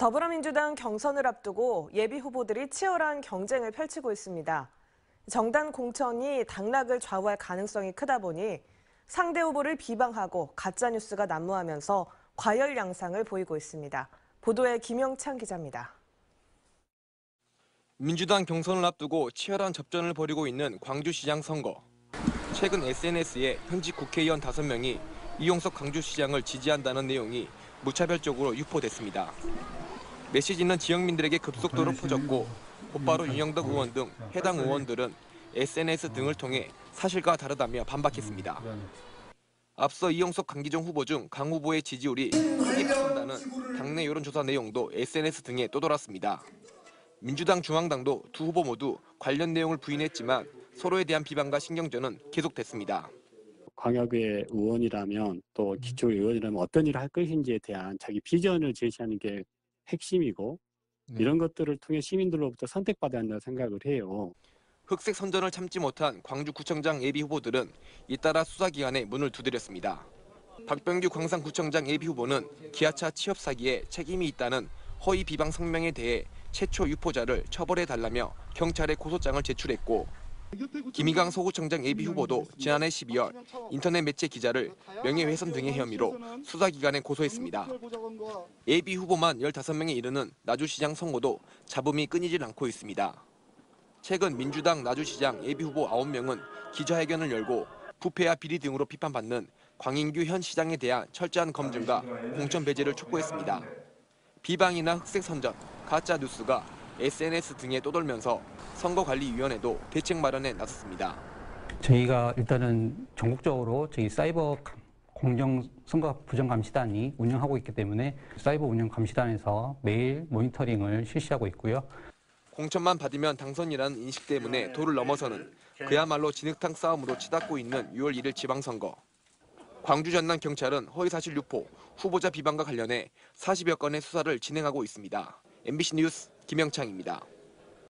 더불어민주당 경선을 앞두고 예비 후보들이 치열한 경쟁을 펼치고 있습니다. 정당 공천이 당락을 좌우할 가능성이 크다 보니 상대 후보를 비방하고 가짜뉴스가 난무하면서 과열 양상을 보이고 있습니다. 보도에 김영찬 기자입니다. 민주당 경선을 앞두고 치열한 접전을 벌이고 있는 광주시장 선거. 최근 SNS에 현직 국회의원 5명이 이용석 광주시장을 지지한다는 내용이 무차별적으로 유포됐습니다. 메시지는 지역민들에게 급속도로 퍼졌고 곧바로 윤영덕 의원 등 해당 의원들은 SNS 등을 통해 사실과 다르다며 반박했습니다. 앞서 이용석 강기정 후보 중 강 후보의 지지율이 크게 비춘다는 당내 여론조사 내용도 SNS 등에 떠돌았습니다. 민주당 중앙당도 두 후보 모두 관련 내용을 부인했지만 서로에 대한 비방과 신경전은 계속됐습니다. 광역의 의원이라면 또 기초의원이라면 어떤 일을 할 것인지에 대한 자기 비전을 제시하는 게 핵심이고 이런 것들을 통해 시민들로부터 선택받아야 한다고 생각을 해요. 흑색 선전을 참지 못한 광주구청장 예비 후보들은 잇따라 수사기관에 문을 두드렸습니다. 박병규 광산구청장 예비 후보는 기아차 취업 사기에 책임이 있다는 허위 비방 성명에 대해 최초 유포자를 처벌해달라며 경찰에 고소장을 제출했고 김희강 서구청장 예비 후보도 지난해 12월 인터넷 매체 기자를 명예훼손 등의 혐의로 수사기관에 고소했습니다. 예비 후보만 15명에 이르는 나주시장 선거도 잡음이 끊이질 않고 있습니다. 최근 민주당 나주시장 예비 후보 9명은 기자회견을 열고 부패와 비리 등으로 비판받는 광인규 현 시장에 대한 철저한 검증과 공천 배제를 촉구했습니다. 비방이나 흑색 선전, 가짜 뉴스가 SNS 등에 떠돌면서 선거관리위원회도 대책 마련에 나섰습니다. 저희가 일단은 전국적으로 저희 사이버 공정선거 부정감시단이 운영하고 있기 때문에 사이버 운영감시단에서 매일 모니터링을 실시하고 있고요. 공천만 받으면 당선이라는 인식 때문에 도를 넘어서는 그야말로 진흙탕 싸움으로 치닫고 있는 6월 1일 지방선거. 광주 전남 경찰은 허위사실 유포, 후보자 비방과 관련해 40여 건의 수사를 진행하고 있습니다. MBC 뉴스 김영창입니다.